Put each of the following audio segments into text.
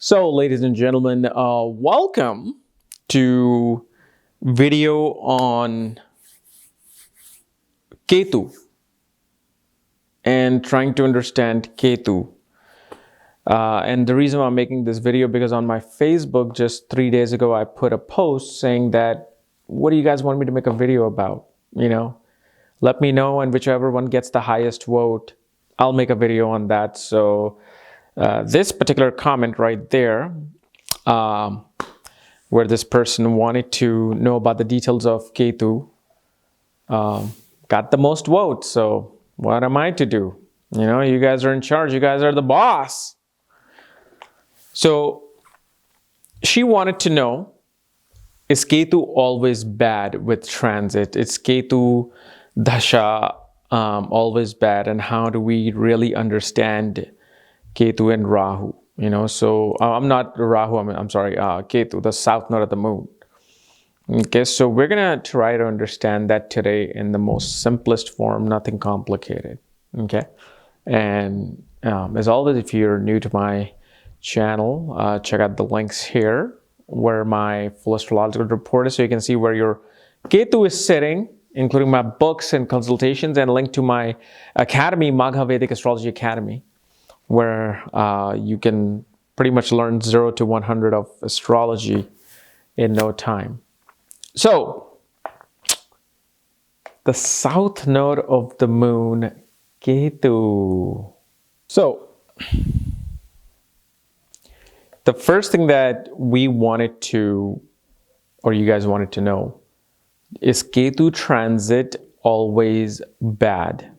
So, ladies and gentlemen, welcome to video on Ketu and trying to understand Ketu. And the reason why I'm making this video because on my Facebook just 3 days ago, I put a post saying that, what do you guys want me to make a video about? Let me know, and whichever one gets the highest vote, I'll make a video on that. So this particular comment right there, where this person wanted to know about the details of Ketu, got the most votes. So what am I to do? You guys are in charge. You guys are the boss. So she wanted to know, is Ketu always bad with transit? Is Ketu Dasha always bad? And how do we really understand Ketu and Rahu? So I'm not Rahu, I'm sorry, Ketu, the south node of the moon. Okay, so we're gonna try to understand that today in the most simplest form, nothing complicated. Okay, and as always, if you're new to my channel, check out the links here where my full astrological report is, so you can see where your Ketu is sitting, including my books and consultations, and a link to my academy, Magha Vedic Astrology Academy, where you can pretty much learn 0 to 100 of astrology in no time. So, the south node of the moon, Ketu. So, the first thing that we wanted to, or you guys wanted to know, is Ketu transit always bad?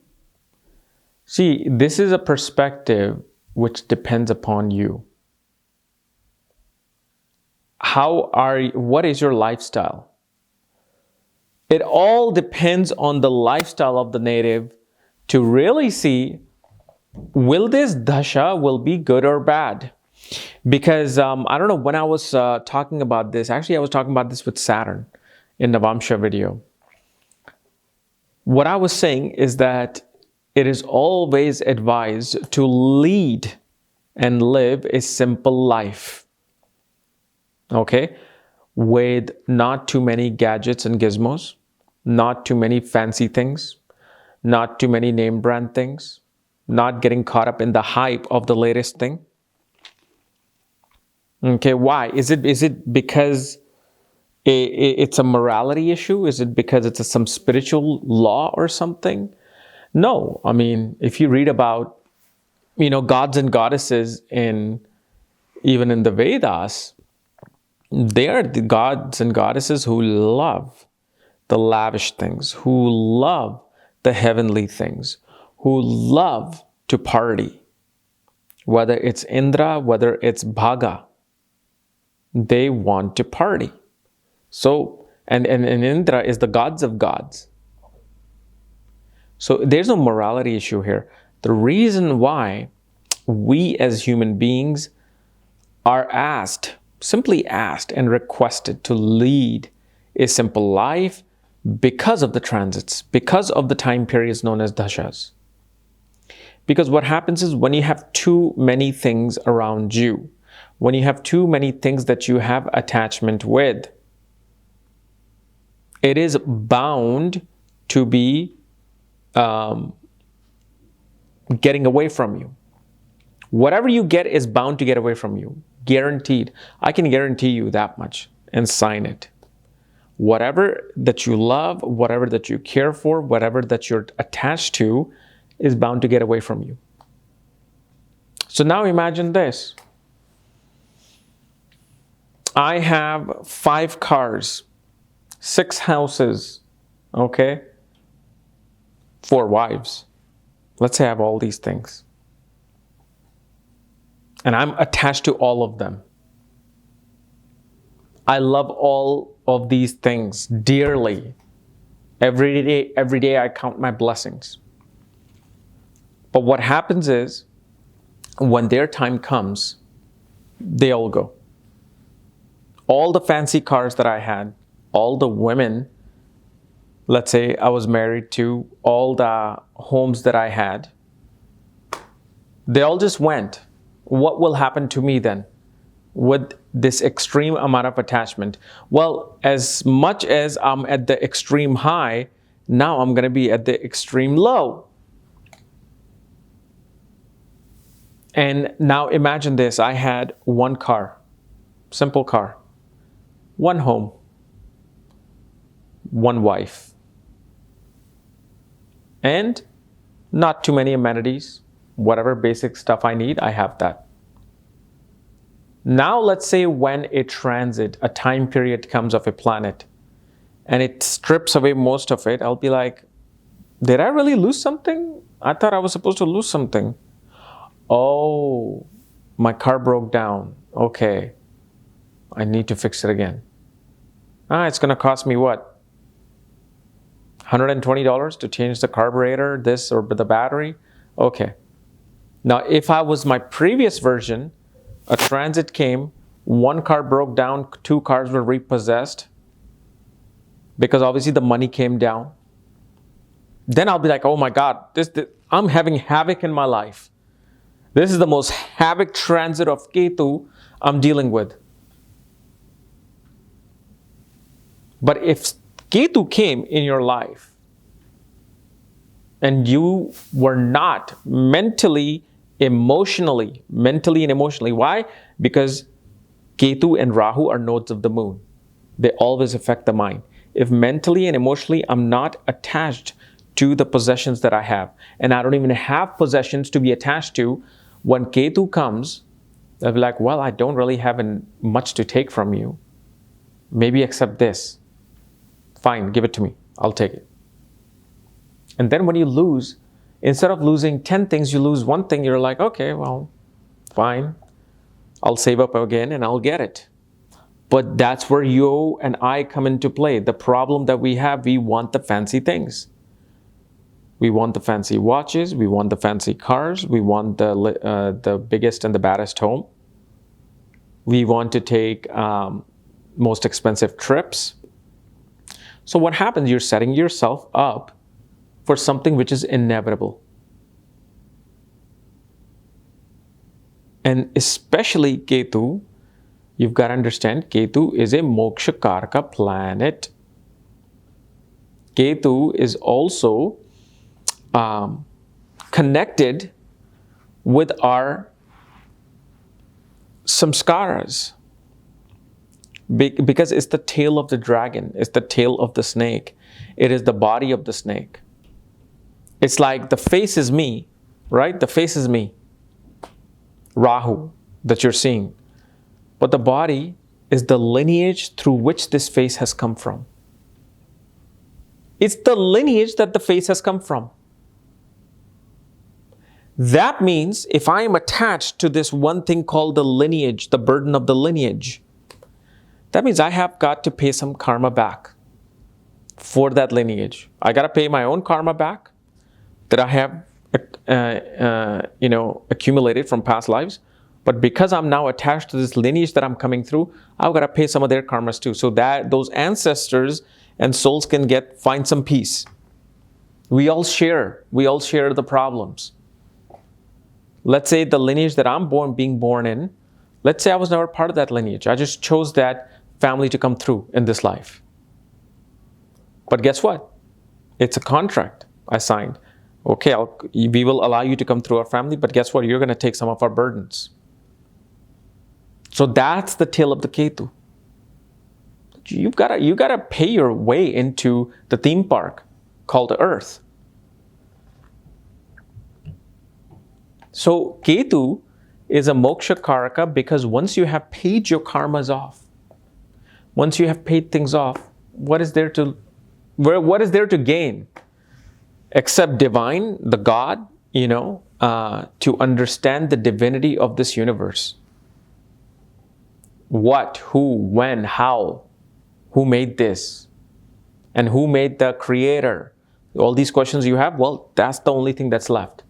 See, this is a perspective which depends upon you. What is your lifestyle? It all depends on the lifestyle of the native to really see, will this dasha will be good or bad? Because I don't know, when I was talking about this, actually I was talking about this with Saturn in the Navamsha video. What I was saying is that it is always advised to lead and live a simple life, okay? With not too many gadgets and gizmos, not too many fancy things, not too many name brand things, not getting caught up in the hype of the latest thing. Okay, why? Is it because it's a morality issue? Is it because it's some spiritual law or something? No, I mean, if you read about, gods and goddesses even in the Vedas, they are the gods and goddesses who love the lavish things, who love the heavenly things, who love to party. Whether it's Indra, whether it's Bhaga, they want to party. So, and Indra is the gods of gods. So there's no morality issue here. The reason why we as human beings are simply asked and requested to lead a simple life because of the transits, because of the time periods known as dashas. Because what happens is when you have too many things around you, when you have too many things that you have attachment with, it is bound to be getting away from you. Whatever you get is bound to get away from you. Guaranteed. I can guarantee you that much and sign it. Whatever that you love, whatever that you care for, whatever that you're attached to is bound to get away from you. So now imagine this. I have 5 cars, 6 houses, okay? 4 wives. Let's say I have all these things. And I'm attached to all of them. I love all of these things dearly. Every day I count my blessings. But what happens is, when their time comes, they all go. All the fancy cars that I had, all the women, let's say I was married to, all the homes that I had, they all just went. What will happen to me then? with this extreme amount of attachment? Well, as much as I'm at the extreme high, now I'm going to be at the extreme low. And now imagine this. I had one car, simple car, one home, one wife, and not too many amenities. Whatever basic stuff I need, I have that. Now let's say when a transit, a time period comes of a planet, and it strips away most of it, I'll be like, did I really lose something? I thought I was supposed to lose something. Oh, my car broke down. Okay, I need to fix it again. It's going to cost me what? $120 to change the carburetor, this or the battery? Okay. Now, if I was my previous version, a transit came, one car broke down, two cars were repossessed, because obviously the money came down. Then I'll be like, oh my God, I'm having havoc in my life. This is the most havoc transit of Ketu I'm dealing with. But if Ketu came in your life and you were not mentally and emotionally, why? Because Ketu and Rahu are nodes of the moon. They always affect the mind. If mentally and emotionally I'm not attached to the possessions that I have, and I don't even have possessions to be attached to, when Ketu comes, they'll be like, well, I don't really have much to take from you. Maybe except this. Fine, give it to me. I'll take it. And then when you lose, instead of losing 10 things, you lose one thing. You're like, okay, well, fine. I'll save up again and I'll get it. But that's where you and I come into play. The problem that we have, we want the fancy things. We want the fancy watches. We want the fancy cars. We want the biggest and the baddest home. We want to take most expensive trips. So what happens? You're setting yourself up for something which is inevitable. And especially Ketu, you've got to understand, Ketu is a Moksha Karaka planet. Ketu is also connected with our samskaras, because it's the tail of the dragon, it's the tail of the snake, it is the body of the snake. It's like the face is me, right? The face is me, Rahu, that you're seeing. But the body is the lineage through which this face has come from. It's the lineage that the face has come from. That means if I am attached to this one thing called the lineage, the burden of the lineage, that means I have got to pay some karma back for that lineage. I got to pay my own karma back that I have accumulated from past lives. But because I'm now attached to this lineage that I'm coming through, I've got to pay some of their karmas too, so that those ancestors and souls can find some peace. We all share the problems. Let's say the lineage that I'm being born in, let's say I was never part of that lineage. I just chose that family to come through in this life. But guess what? It's a contract I signed. Okay, we will allow you to come through our family, but guess what? You're going to take some of our burdens. So that's the tail of the Ketu. You gotta pay your way into the theme park called Earth. So Ketu is a Moksha Karaka because once you have paid your karmas off, once you have paid things off, what is there to gain? Except divine, the God, to understand the divinity of this universe. What, who, when, how, who made this? And who made the creator? All these questions you have, well, that's the only thing that's left.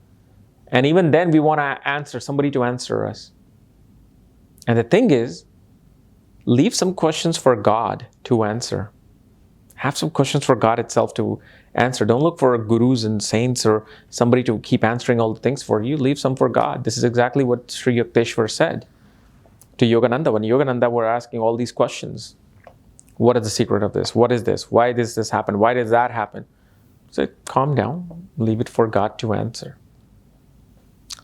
And even then, we want somebody to answer us. And the thing is, leave some questions for God to answer. Have some questions for God itself to answer. Don't look for gurus and saints or somebody to keep answering all the things for you. Leave some for God. This is exactly what Sri Yukteswar said. to Yogananda, when Yogananda were asking all these questions. What is the secret of this? What is this? Why does this happen? Why does that happen? So calm down, leave it for God to answer.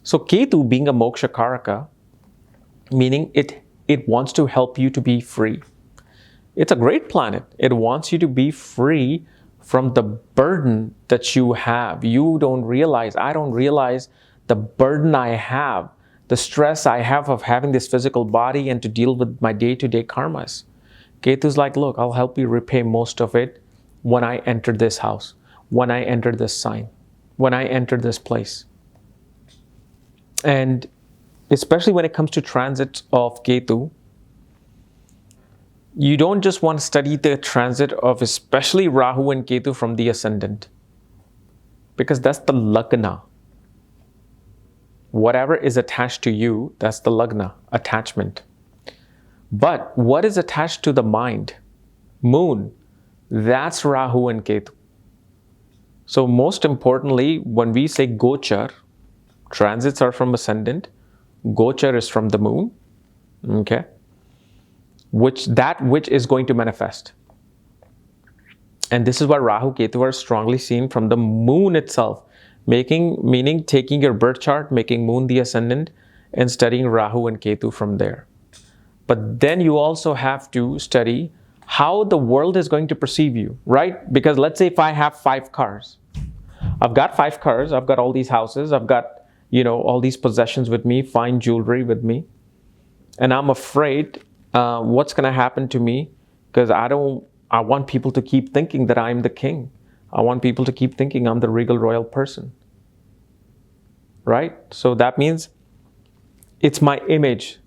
So Ketu being a moksha karaka, meaning it wants to help you to be free. It's a great planet. It wants you to be free from the burden that you have. You don't realize, I don't realize the burden I have, the stress I have of having this physical body and to deal with my day-to-day karmas. Ketu's like, look, I'll help you repay most of it when I enter this house, when I enter this sign, when I enter this place. And especially when it comes to transits of Ketu, you don't just want to study the transit of especially Rahu and Ketu from the ascendant, because that's the lagna. Whatever is attached to you, that's the lagna, attachment. But what is attached to the mind, moon, that's Rahu and Ketu. So most importantly, when we say gochar, transits are from ascendant, gochar is from the moon, okay? Which is going to manifest. And this is why Rahu Ketu are strongly seen from the moon itself, meaning taking your birth chart, making moon the ascendant, and studying Rahu and Ketu from there. But then you also have to study how the world is going to perceive you, right? Because let's say if I have 5 cars, I've got 5 cars, I've got all these houses, I've got, all these possessions with me, fine jewelry with me, and I'm afraid what's going to happen to me, because I want people to keep thinking that I'm the king. I want people to keep thinking I'm the regal royal person, right? So that means it's my image.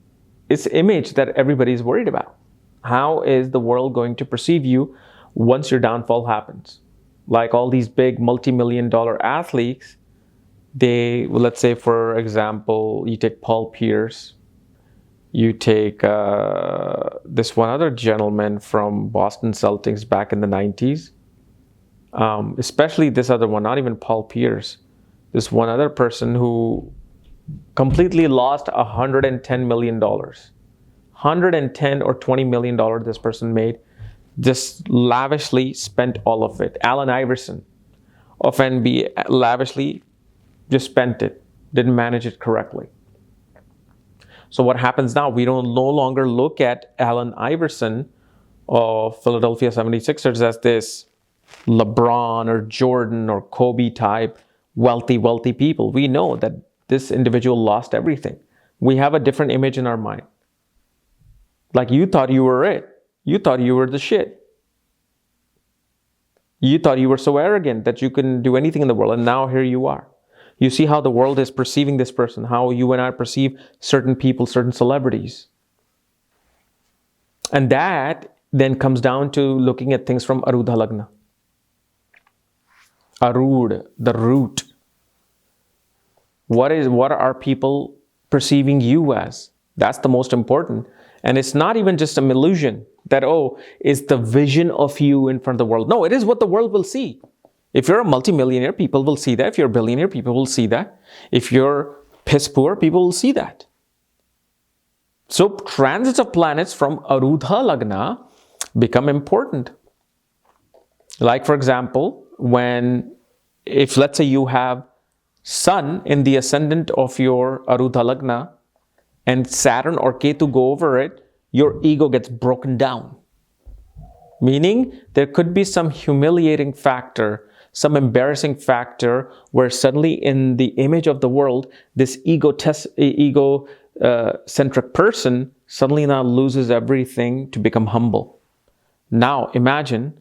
It's image that everybody's worried about. How is the world going to perceive you once your downfall happens? Like all these big multi-million-dollar athletes, let's say for example, you take Paul Pierce, you take this one other gentleman from Boston Celtics back in the 90s, especially this other one, not even Paul Pierce, this one other person who completely lost $110 million. $110 or $20 million this person made, just lavishly spent all of it. Allen Iverson of NBA lavishly just spent it, didn't manage it correctly. So what happens now? We don't no longer look at Allen Iverson of Philadelphia 76ers as this LeBron or Jordan or Kobe type wealthy people. We know that this individual lost everything. We have a different image in our mind. Like you thought you were it. You thought you were the shit. You thought you were so arrogant that you couldn't do anything in the world, and now here you are. You see how the world is perceiving this person, how you and I perceive certain people, certain celebrities. And that then comes down to looking at things from Arudha Lagna. Arud, the root. What are people perceiving you as? That's the most important. And it's not even just an illusion that, it's the vision of you in front of the world. No, it is what the world will see. If you're a multimillionaire, people will see that. If you're a billionaire, people will see that. If you're piss poor, people will see that. So transits of planets from Arudha Lagna become important. Like for example, if let's say you have Sun in the ascendant of your Arudha Lagna and Saturn or Ketu go over it, your ego gets broken down. Meaning there could be some humiliating factor, some embarrassing factor where suddenly in the image of the world, this ego-centric person suddenly now loses everything to become humble. Now imagine,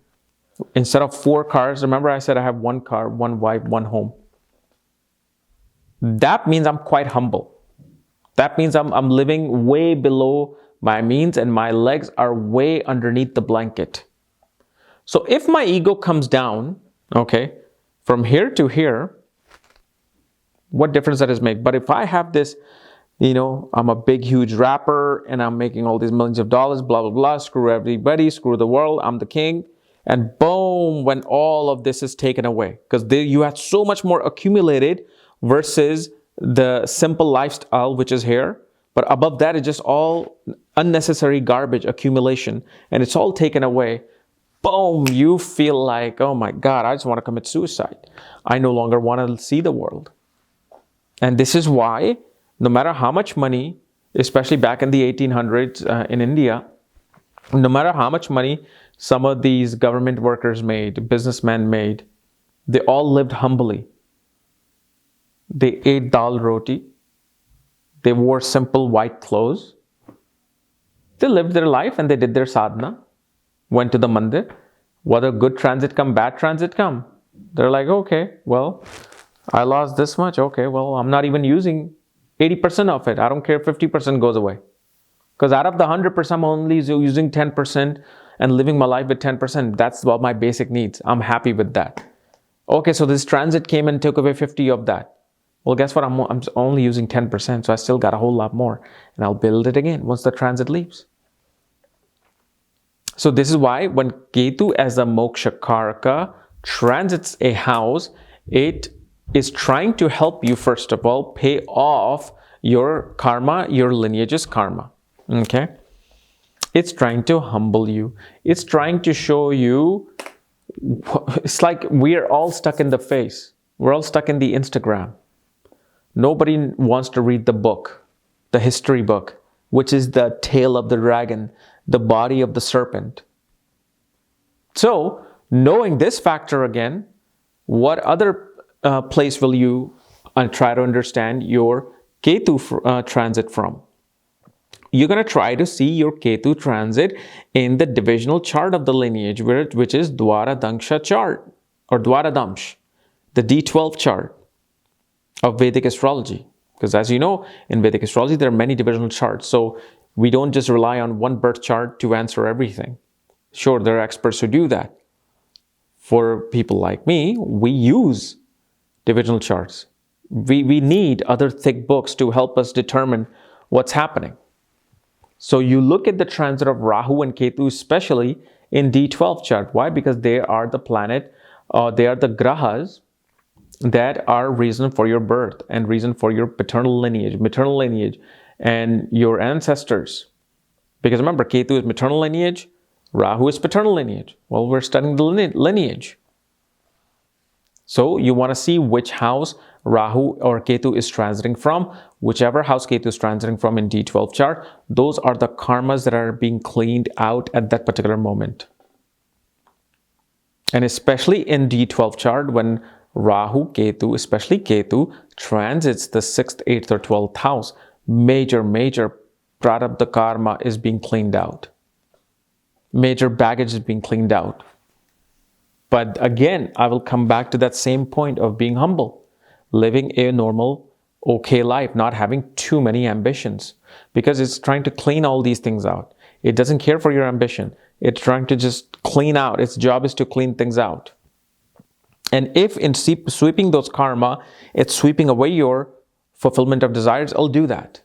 instead of 4 cars, remember I said I have 1 car, 1 wife, 1 home. That means I'm quite humble. That means I'm living way below my means and my legs are way underneath the blanket. So if my ego comes down, from here to here, what difference does it make? But if I have this, I'm a big, huge rapper and I'm making all these millions of dollars, blah, blah, blah, screw everybody, screw the world, I'm the king. And boom, when all of this is taken away, because you have so much more accumulated versus the simple lifestyle which is here. But above that is just all unnecessary garbage accumulation, and it's all taken away. Boom, you feel like, oh my God, I just want to commit suicide. I no longer want to see the world. And this is why, no matter how much money, especially back in the 1800s in India, no matter how much money some of these government workers made, businessmen made, they all lived humbly. They ate dal roti. They wore simple white clothes. They lived their life and they did their sadhana, went to the mandir. Whether good transit come, bad transit come, they're like, okay, well, I lost this much. Okay, well, I'm not even using 80% of it. I don't care if 50% goes away. Because out of the 100%, I'm only using 10% and living my life with 10%. That's about my basic needs. I'm happy with that. Okay, so this transit came and took away 50 of that. Well, guess what? I'm only using 10%, so I still got a whole lot more. And I'll build it again once the transit leaves. So this is why when Ketu as a moksha karaka transits a house, it is trying to help you, first of all, pay off your karma, your lineage's karma. Okay? It's trying to humble you. It's trying to show you, it's like we're all stuck in the face. We're all stuck in the Instagram. Nobody wants to read the book, the history book, which is the tail of the dragon, the body of the serpent. So, knowing this factor again, what other place will you try to understand your Ketu transit from? You're going to try to see your Ketu transit in the divisional chart of the lineage, which is Dwara Dangsha chart or Dwara Damsh, the D12 chart of Vedic astrology. Because as you know, in Vedic astrology, there are many divisional charts. So we don't just rely on one birth chart to answer everything. Sure, there are experts who do that. For people like me, we use divisional charts. We need other thick books to help us determine what's happening. So you look at the transit of Rahu and Ketu, especially in D12 chart. Why? Because they are the planet, they are the grahas that are reason for your birth and reason for your paternal lineage, maternal lineage, and your ancestors. Because remember, Ketu is maternal lineage, Rahu is paternal lineage. Well, we're studying the lineage. So you want to see which house Rahu or Ketu is transiting from. Whichever house Ketu is transiting from in D12 chart, those are the karmas that are being cleaned out at that particular moment. And especially in D12 chart, when Rahu, Ketu, especially Ketu, transits the 6th, 8th or 12th house, major prarabdha karma is being cleaned out. Major baggage is being cleaned out. But again, I will come back to that same point of being humble, living a normal, okay life, not having too many ambitions, because it's trying to clean all these things out. It doesn't care for your ambition. It's trying to just clean out. Its job is to clean things out. And if in sweeping those karma, it's sweeping away your fulfillment of desires, I'll do that.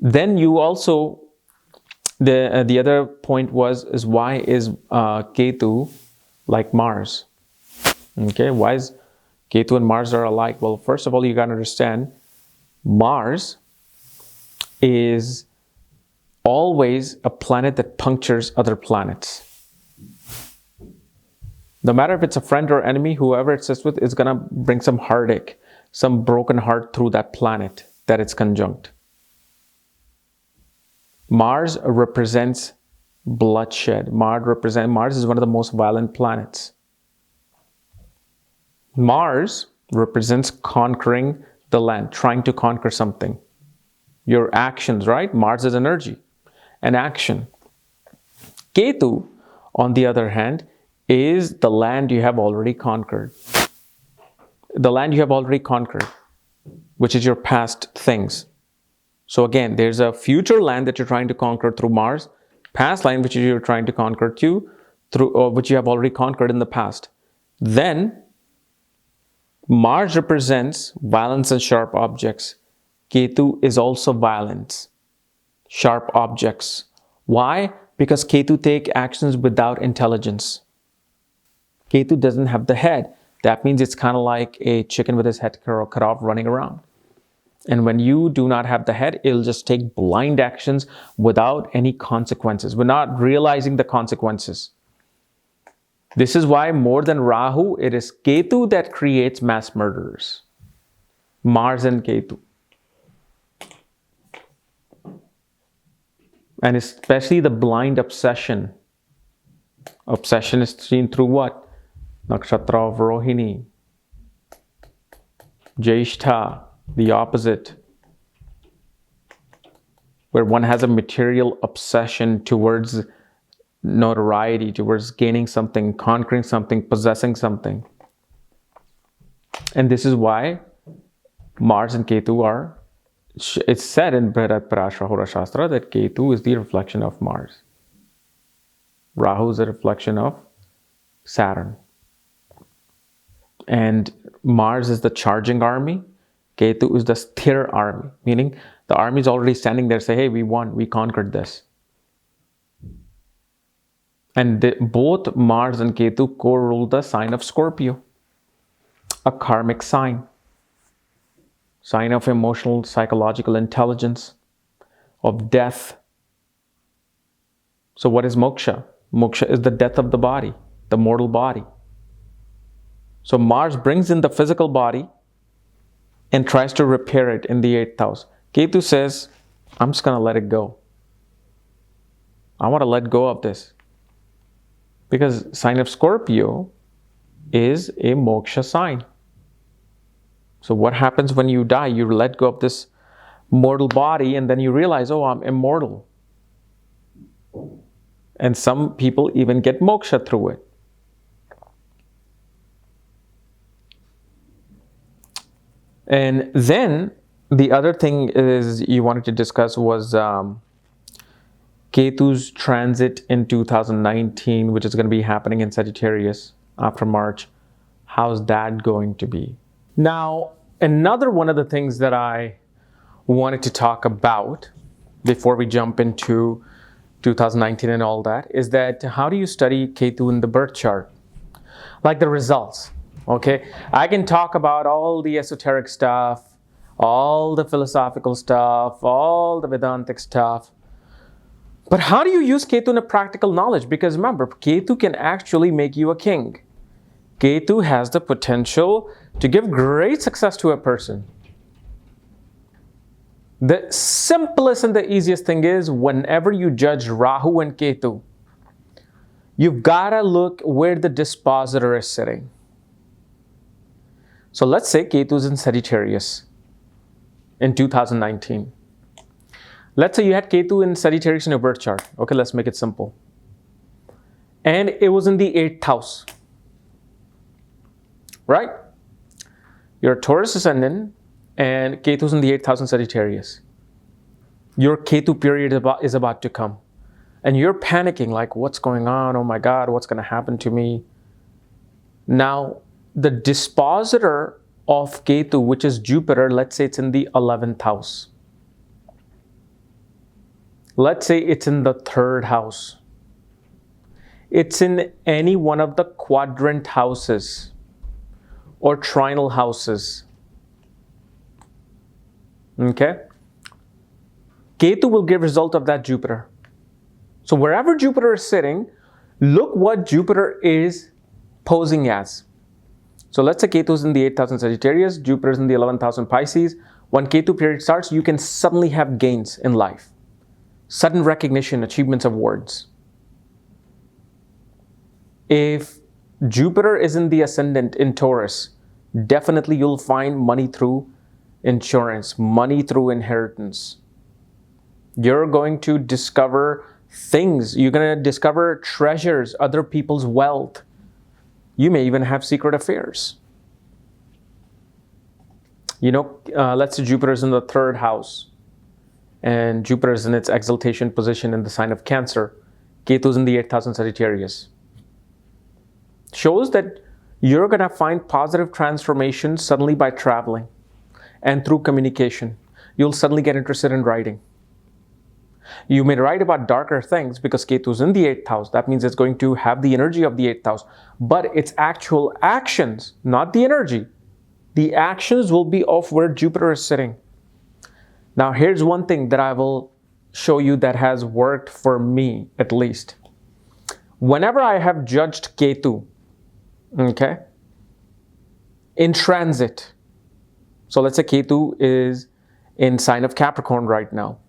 Then you also, the other point is why is Ketu like Mars? Okay, why is Ketu and Mars are alike? Well, first of all, you got to understand Mars is always a planet that punctures other planets. No matter if it's a friend or enemy, whoever it sits with is going to bring some heartache, some broken heart through that planet that it's conjunct. Mars represents bloodshed. Mars is one of the most violent planets. Mars represents conquering the land, trying to conquer something. Your actions, right? Mars is energy and action. Ketu, on the other hand, is the land you have already conquered. The land you have already conquered, which is your past things. So again, there's a future land that you're trying to conquer through Mars, past land which you're trying to conquer through which you have already conquered in the past. Then Mars represents violence and sharp objects. Ketu is also violence, sharp objects. Why? Because Ketu take actions without intelligence. Ketu doesn't have the head. That means it's kind of like a chicken with his head cut off running around. And when you do not have the head, it'll just take blind actions without any consequences. We're not realizing the consequences. This is why more than Rahu, it is Ketu that creates mass murderers. Mars and Ketu. And especially the blind obsession. Obsession is seen through what? Nakshatra of Rohini. Jyeshtha, the opposite. Where one has a material obsession towards notoriety, towards gaining something, conquering something, possessing something. And this is why Mars and Ketu are, it's said in Brihadarashtra Horashastra that Ketu is the reflection of Mars. Rahu is a reflection of Saturn. And Mars is the charging army. Ketu is the sthir army, meaning the army is already standing there, say, hey, we won, we conquered this. And both Mars and Ketu co-rule the sign of Scorpio, a karmic sign of emotional, psychological intelligence, of death. So what is moksha? Moksha is the death of the body, the mortal body. So Mars brings in the physical body and tries to repair it in the 8th house. Ketu says, I'm just going to let it go. I want to let go of this. Because sign of Scorpio is a moksha sign. So what happens when you die? You let go of this mortal body and then you realize, oh, I'm immortal. And some people even get moksha through it. And then the other thing is you wanted to discuss was Ketu's transit in 2019, which is going to be happening in Sagittarius after March. How's that going to be? Now, another one of the things that I wanted to talk about before we jump into 2019 and all that is that how do you study Ketu in the birth chart? Like the results, okay? I can talk about all the esoteric stuff, all the philosophical stuff, all the Vedantic stuff. But how do you use Ketu in a practical knowledge? Because remember, Ketu can actually make you a king. Ketu has the potential to give great success to a person. The simplest and the easiest thing is whenever you judge Rahu and Ketu, you've got to look where the dispositor is sitting. So let's say Ketu is in Sagittarius in 2019. Let's say you had Ketu in Sagittarius in your birth chart. Okay, let's make it simple. And it was in the 8th house. Right? You're a Taurus ascendant and Ketu's in the 8th house in Sagittarius. Your Ketu period is about to come. And you're panicking like, what's going on? Oh my God, what's going to happen to me? Now, the dispositor of Ketu, which is Jupiter, let's say it's in the 11th house. Let's say it's in the 3rd house. It's in any one of the quadrant houses or trinal houses. Okay? Ketu will give result of that Jupiter. So wherever Jupiter is sitting, look what Jupiter is posing as. So let's say Ketu is in the 8th house in Sagittarius, Jupiter is in the 11th house in Pisces. When Ketu period starts, you can suddenly have gains in life. Sudden recognition, achievements, awards. If Jupiter is in the ascendant in Taurus, definitely you'll find money through insurance, money through inheritance. You're going to discover things. You're going to discover treasures, other people's wealth. You may even have secret affairs. You know, let's say Jupiter is in the 3rd house. And Jupiter is in its exaltation position in the sign of Cancer. Ketu is in the 8th house in Sagittarius. Shows that you're going to find positive transformation suddenly by traveling and through communication. You'll suddenly get interested in writing. You may write about darker things because Ketu is in the 8th house. That means it's going to have the energy of the 8th house. But its actual actions, not the energy, the actions will be of where Jupiter is sitting. Now, here's one thing that I will show you that has worked for me, at least. Whenever I have judged Ketu, okay, in transit, so let's say Ketu is in sign of Capricorn right now.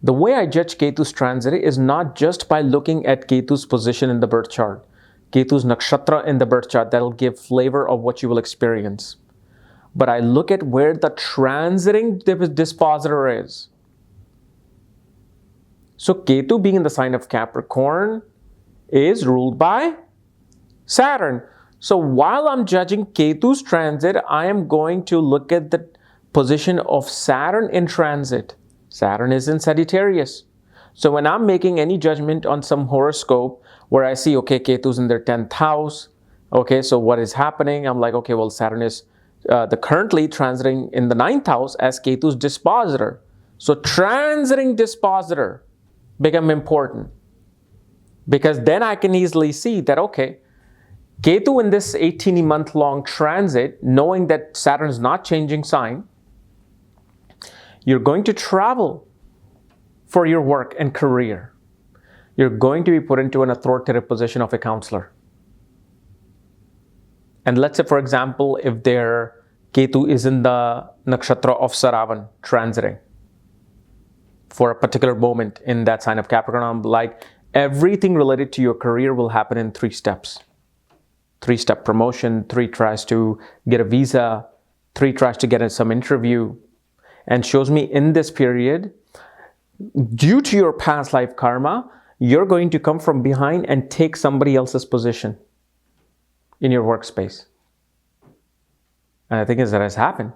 The way I judge Ketu's transit is not just by looking at Ketu's position in the birth chart, Ketu's nakshatra in the birth chart, that'll give flavor of what you will experience. But I look at where the transiting dispositor is. So Ketu, being in the sign of Capricorn, is ruled by Saturn. So while I'm judging Ketu's transit, I am going to look at the position of Saturn in transit. Saturn is in Sagittarius. So when I'm making any judgment on some horoscope where I see, okay, Ketu's in their 10th house, okay, so what is happening? I'm like, okay, well, Saturn is currently transiting in the 9th house as Ketu's dispositor. So transiting dispositor become important, because then I can easily see that, okay, Ketu in this 18-month-long transit, knowing that Saturn is not changing sign, you're going to travel for your work and career. You're going to be put into an authoritative position of a counselor. And let's say, for example, if their Ketu is in the nakshatra of Saravan, transiting for a particular moment in that sign of Capricorn, I'm like, everything related to your career will happen in 3 steps. 3-step promotion, 3 tries to get a visa, 3 tries to get some interview, and shows me in this period, due to your past life karma, you're going to come from behind and take somebody else's position in your workspace. And I think that has happened.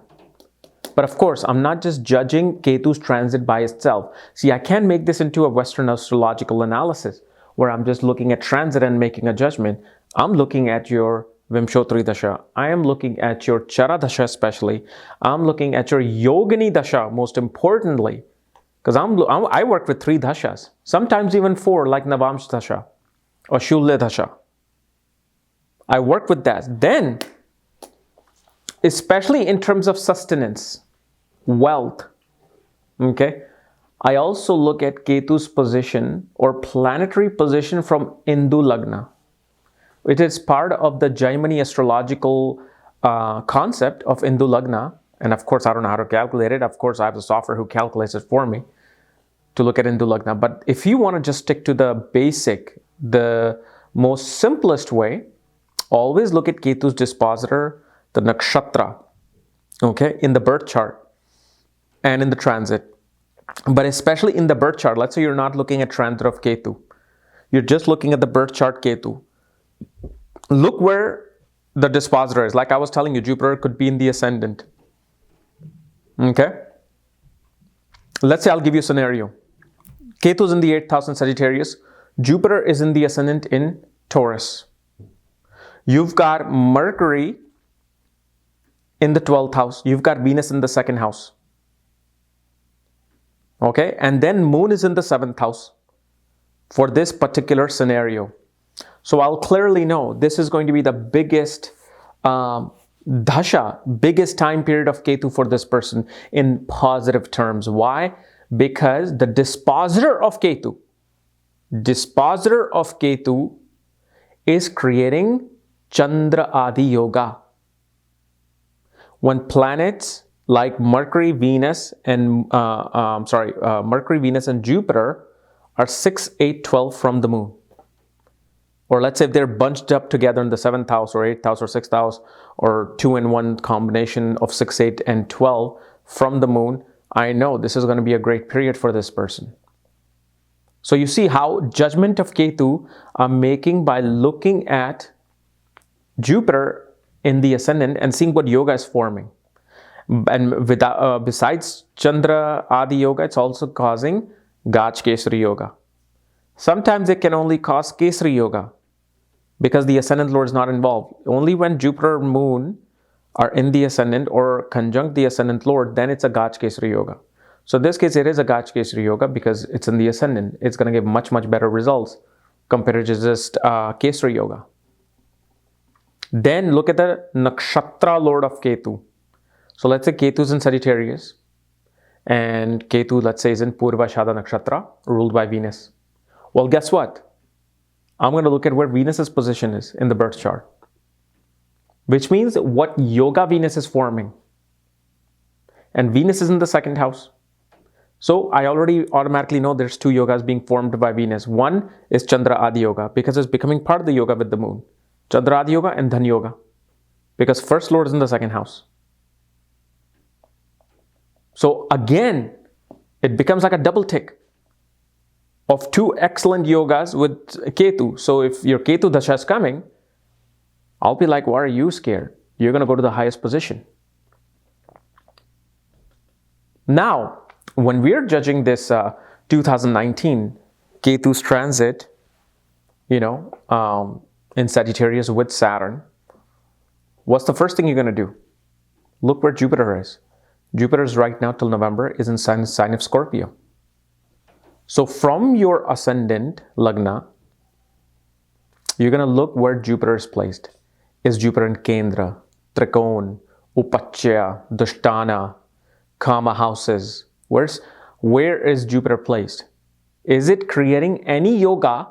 But of course, I'm not just judging Ketu's transit by itself. See, I can't make this into a Western astrological analysis where I'm just looking at transit and making a judgment. I'm looking at your Vimshotri Dasha. I am looking at your Chara Dasha especially. I'm looking at your Yogini Dasha most importantly. Because I work with 3 dashas, sometimes even 4, like Navamsh Dasha or Shulya Dasha. I work with that. Then, especially in terms of sustenance, wealth, okay, I also look at Ketu's position or planetary position from Indu Lagna. It is part of the Jaimini astrological concept of Indu Lagna. And of course, I don't know how to calculate it. Of course, I have the software who calculates it for me to look at Indu Lagna. But if you want to just stick to the basic, the most simplest way, always look at Ketu's dispositor, the nakshatra, okay, in the birth chart and in the transit. But especially in the birth chart, let's say you're not looking at transit of Ketu. You're just looking at the birth chart Ketu. Look where the dispositor is. Like I was telling you, Jupiter could be in the ascendant. Okay? Let's say I'll give you a scenario. Ketu is in the 8th house in Sagittarius. Jupiter is in the ascendant in Taurus. You've got Mercury in the 12th house. You've got Venus in the 2nd house. Okay? And then Moon is in the 7th house for this particular scenario. So I'll clearly know this is going to be the biggest dasha, biggest time period of Ketu for this person in positive terms. Why? Because the dispositor of Ketu is creating Chandra Adi Yoga. When planets like Mercury, Venus, and Jupiter are 6, 8, 12 from the moon. Or let's say if they're bunched up together in the 7th house or 8th house or 6th house or 2 in 1 combination of 6, 8, and 12 from the moon, I know this is going to be a great period for this person. So you see how judgment of Ketu I'm making by looking at Jupiter in the ascendant and seeing what yoga is forming. And besides Chandra Adi Yoga, it's also causing Gaj Kesari Yoga. Sometimes it can only cause Kesari Yoga because the ascendant lord is not involved. Only when Jupiter and Moon are in the ascendant or conjunct the ascendant lord, then it's a Gaj Kesari Yoga. So in this case, it is a Gaj Kesari Yoga because it's in the ascendant. It's going to give much, much better results compared to just Kesari Yoga. Then look at the nakshatra lord of Ketu. So let's say Ketu is in Sagittarius. and Ketu, let's say, is in Purvashada Nakshatra, ruled by Venus. Well, guess what? I'm going to look at where Venus's position is in the birth chart, which means what yoga Venus is forming. And Venus is in the second house. So I already automatically know there's two yogas being formed by Venus. One is Chandra Adi Yoga, because it's becoming part of the yoga with the moon. Chandra Adi Yoga and Dhan Yoga, because first lord is in the second house. So again, it becomes like a double tick of two excellent yogas with Ketu. So if your Ketu Dasha is coming, I'll be like, why are you scared? You're going to go to the highest position. Now, when we're judging this 2019 Ketu's transit, in Sagittarius with Saturn, what's the first thing you're going to do? Look where Jupiter is. Jupiter is right now till November is in sign of Scorpio. So from your ascendant, Lagna, you're going to look where Jupiter is placed. Is Jupiter in Kendra, Trikon, Upachya, Dushtana, Kama houses? Where is Jupiter placed? Is it creating any yoga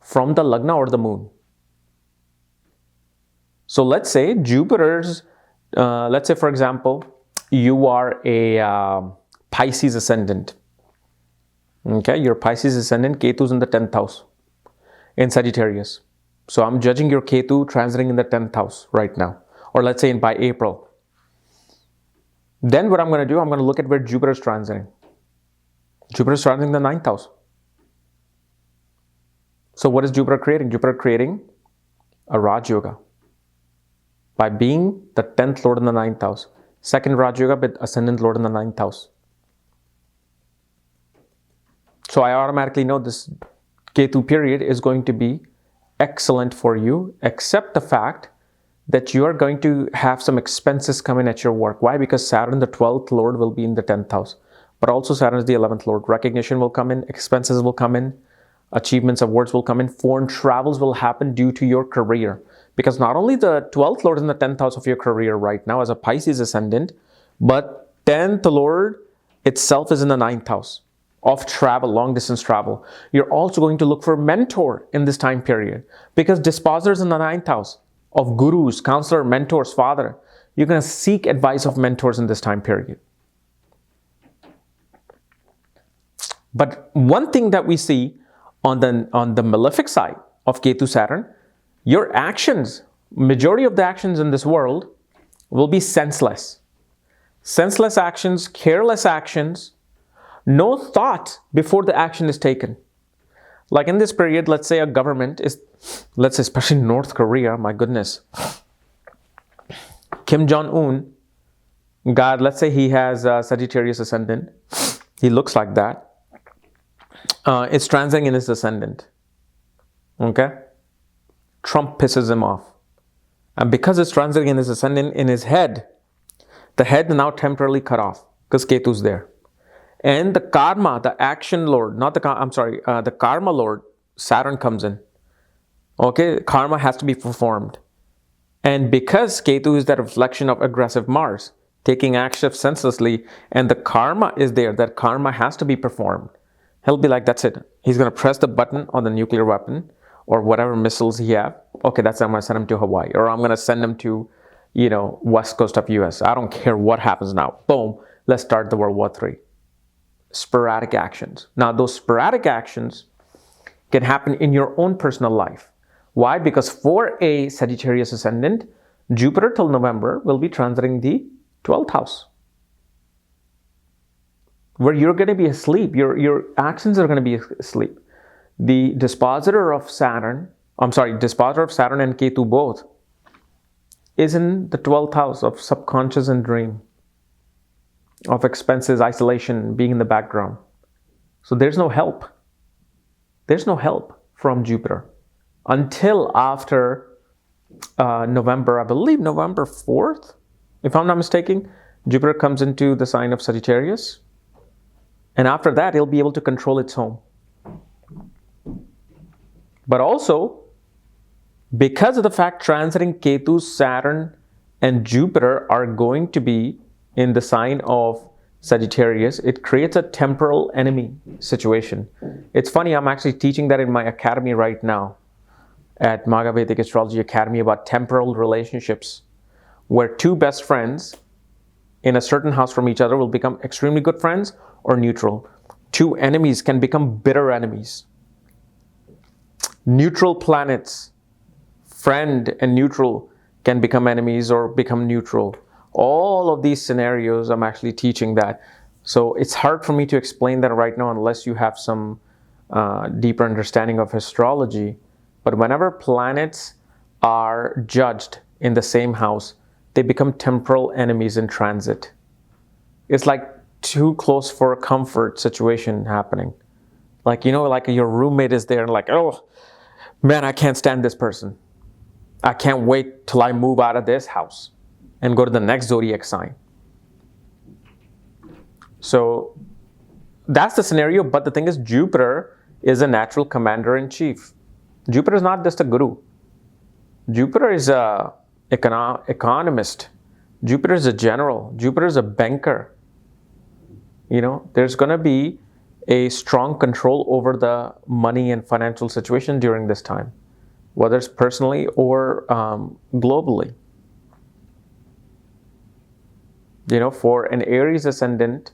from the Lagna or the moon? So let's say Jupiter's, let's say for example, you are a Pisces ascendant. Okay, your Pisces ascendant, Ketu's in the 10th house in Sagittarius. So I'm judging your Ketu transiting in the 10th house right now, or let's say by April. Then what I'm going to do, I'm going to look at where Jupiter is transiting. Jupiter is transiting the 9th house. So what is Jupiter creating? Jupiter creating a Raj Yoga by being the 10th lord in the 9th house. Second Raj Yoga with ascendant lord in the 9th house. So I automatically know this Ketu period is going to be excellent for you, except the fact that you are going to have some expenses come in at your work. Why? Because Saturn, the 12th lord, will be in the 10th house. But also Saturn is the 11th lord. Recognition will come in, expenses will come in, achievements, awards will come in, foreign travels will happen due to your career. Because not only the 12th lord is in the 10th house of your career right now as a Pisces ascendant, but 10th lord itself is in the 9th house of travel, long distance travel. You're also going to look for a mentor in this time period, because disposer is in the 9th house of gurus, counselor, mentors, father. You're going to seek advice of mentors in this time period. But one thing that we see on the malefic side of Ketu Saturn, your actions, majority of the actions in this world will be senseless. Senseless actions, careless actions, no thought before the action is taken. Like in this period, let's say a government is, let's say especially North Korea, my goodness, Kim Jong-un, God, let's say he has a Sagittarius ascendant, he looks like that. It's transiting in his ascendant. Okay? Trump pisses him off. And because it's transiting in his ascendant, in his head, the head now temporarily cut off because Ketu's there. And the karma, the action lord, the karma lord, Saturn comes in. Okay? Karma has to be performed. And because Ketu is that reflection of aggressive Mars, taking action senselessly, and the karma is there, that karma has to be performed. He'll be like, that's it. He's going to press the button on the nuclear weapon or whatever missiles he have. Okay, that's it. I'm going to send him to Hawaii, or I'm going to send him to, west coast of US. I don't care what happens now. Boom. Let's start the World War III. Sporadic actions. Now, those sporadic actions can happen in your own personal life. Why? Because for a Sagittarius ascendant, Jupiter till November will be transiting the 12th house, where you're going to be asleep. Your actions are going to be asleep. The dispositor of Saturn and Ketu both is in the 12th house of subconscious and dream, of expenses, isolation, being in the background. So there's no help. There's no help from Jupiter until after November, I believe November 4th, if I'm not mistaken. Jupiter comes into the sign of Sagittarius. And after that, it'll be able to control its home. But also, because of the fact transiting Ketu, Saturn, and Jupiter are going to be in the sign of Sagittarius, it creates a temporal enemy situation. It's funny, I'm actually teaching that in my academy right now at Maga Vedic Astrology Academy about temporal relationships, where two best friends in a certain house from each other will become extremely good friends or neutral. Two enemies can become bitter enemies. Neutral planets, friend and neutral, can become enemies or become neutral. All of these scenarios, I'm actually teaching that. So it's hard for me to explain that right now unless you have some deeper understanding of astrology. But whenever planets are judged in the same house, they become temporal enemies in transit. It's like too close for a comfort situation happening. Like, like your roommate is there and like, oh, man, I can't stand this person. I can't wait till I move out of this house and go to the next zodiac sign. So that's the scenario. But the thing is, Jupiter is a natural commander-in-chief. Jupiter is not just a guru. Jupiter is a economist. Jupiter is a general. Jupiter is a banker. There's going to be a strong control over the money and financial situation during this time, whether it's personally or globally. For an Aries ascendant,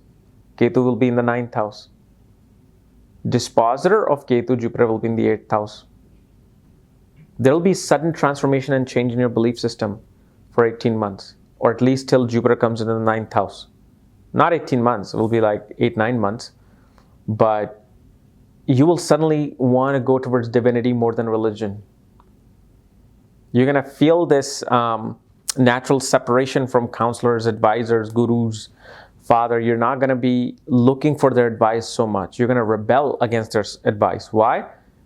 Ketu will be in the 9th house. Dispositor of Ketu, Jupiter, will be in the 8th house. There will be sudden transformation and change in your belief system for 18 months, or at least till Jupiter comes into the 9th house. Not 18 months, it will be like 8-9 months. But you will suddenly want to go towards divinity more than religion. You're going to feel this natural separation from counselors, advisors, gurus, father. You're not going to be looking for their advice so much. You're going to rebel against their advice. Why?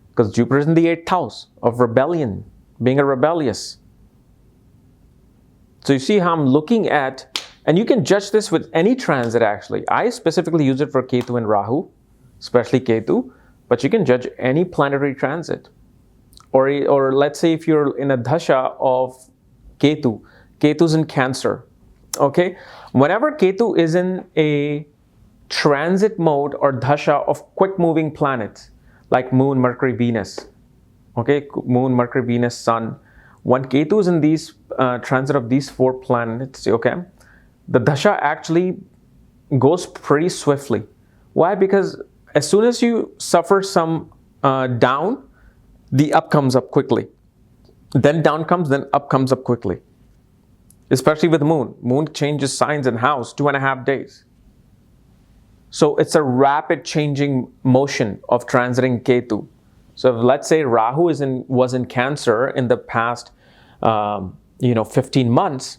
Because Jupiter is in the 8th house of rebellion, being a rebellious. So you see how I'm looking at, and you can judge this with any transit actually. I specifically use it for Ketu and Rahu, especially Ketu, but you can judge any planetary transit. Or let's say if you're in a dasha of Ketu, Ketu's in Cancer, okay? Whenever Ketu is in a transit mode or dasha of quick-moving planets, like Moon, Mercury, Venus, okay? Moon, Mercury, Venus, Sun. When Ketu is in these transit of these 4 planets, okay, the dasha actually goes pretty swiftly. Why? Because as soon as you suffer some down, the up comes up quickly. Then down comes, then up comes up quickly. Especially with Moon. Moon changes signs and house 2.5 days. So it's a rapid changing motion of transiting Ketu. So if, let's say Rahu was in Cancer in the past 15 months,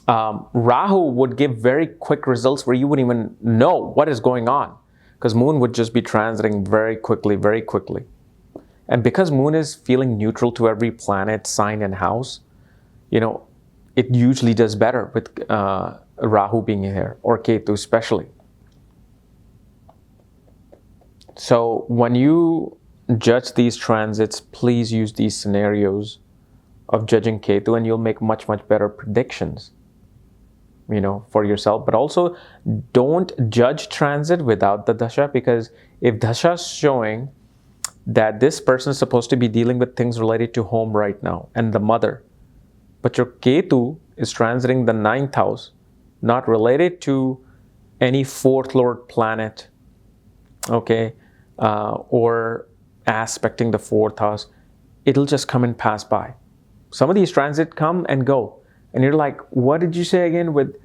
Rahu would give very quick results where you wouldn't even know what is going on, because Moon would just be transiting very quickly, very quickly. And because Moon is feeling neutral to every planet, sign, and house, it usually does better with Rahu being here, or Ketu especially. So when you judge these transits, please use these scenarios of judging Ketu, and you'll make much, much better predictions, for yourself. But also, don't judge transit without the dasha, because if dasha is showing that this person is supposed to be dealing with things related to home right now and the mother, but your Ketu is transiting the 9th house, not related to any 4th lord planet, okay, or aspecting the 4th house, it'll just come and pass by. Some of these transits come and go, and you're like, what did you say again with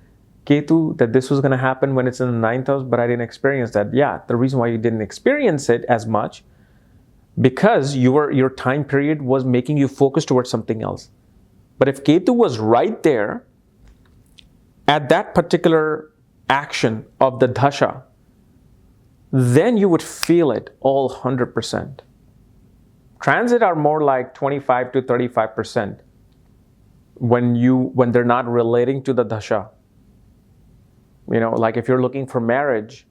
Ketu, that this was going to happen when it's in the 9th house, but I didn't experience that? Yeah, the reason why you didn't experience it as much, because your time period was making you focus towards something else. But if Ketu was right there at that particular action of the dasha, then you would feel it all 100%. Transit are more like 25 to 35% when they're not relating to the dasha. Like if you're looking for marriage,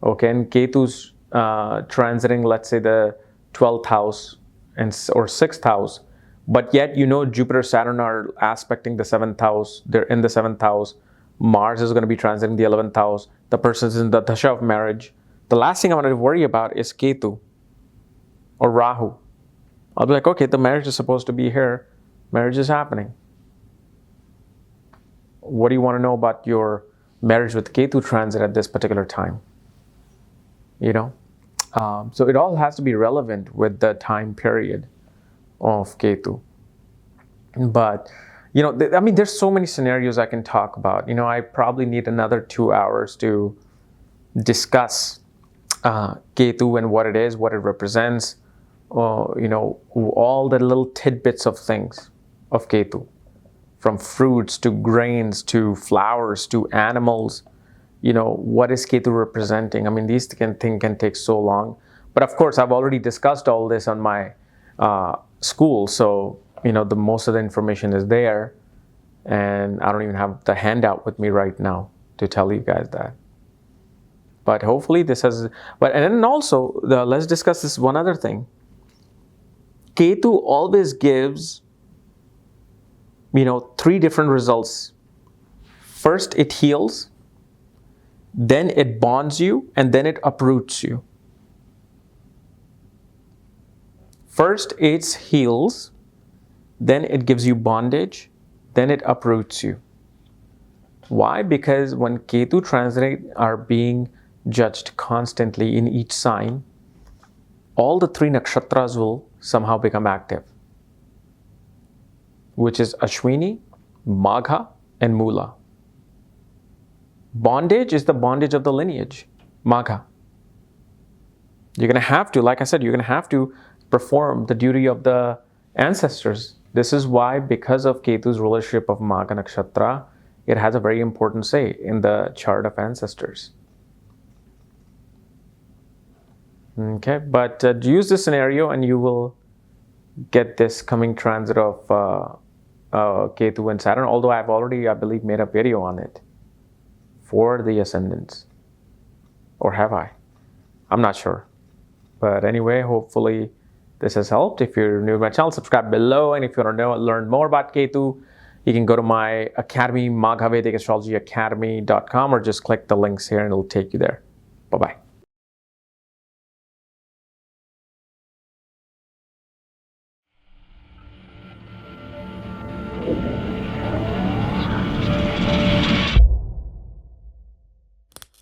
okay, and Ketu's transiting, let's say, the 12th house or 6th house, but yet Jupiter, Saturn are aspecting the 7th house. They're in the 7th house. Mars is going to be transiting the 11th house. the person's in the dasha of marriage, the last thing I want to worry about is Ketu or Rahu. I'll be like, okay, the marriage is supposed to be here. Marriage is happening. What do you want to know about your marriage with Ketu transit at this particular time? So it all has to be relevant with the time period of Ketu. But, there's so many scenarios I can talk about. I probably need another 2 hours to discuss Ketu and what it is, what it represents, all the little tidbits of things of Ketu, from fruits to grains to flowers to animals. What is Ketu representing? These things can take so long. But of course, I've already discussed all this on my school. So, the most of the information is there. And I don't even have the handout with me right now to tell you guys that. But hopefully this has... and then also, let's discuss this one other thing. Ketu always gives, 3 different results. First, it heals. Then it bonds you, and then it uproots you. First, it heals. Then it gives you bondage. Then it uproots you. Why? Because when Ketu transit are being judged constantly in each sign, all the 3 nakshatras will somehow become active, which is Ashwini, Magha, and Mula. Bondage is the bondage of the lineage, Magha. You're going to have to, like I said, you're going to have to perform the duty of the ancestors. This is why, because of Ketu's rulership of Magha Nakshatra, it has a very important say in the chart of ancestors. Okay, but use this scenario and you will get this coming transit of Ketu and Saturn, although I've already, I believe, made a video on it for the ascendants. Or have I? I'm not sure. But anyway, hopefully this has helped. If you're new to my channel, subscribe below. And if you want to learn more about Ketu, you can go to my academy, Magha Vedic Astrology Academy.com, or just click the links here and it'll take you there. Bye-bye.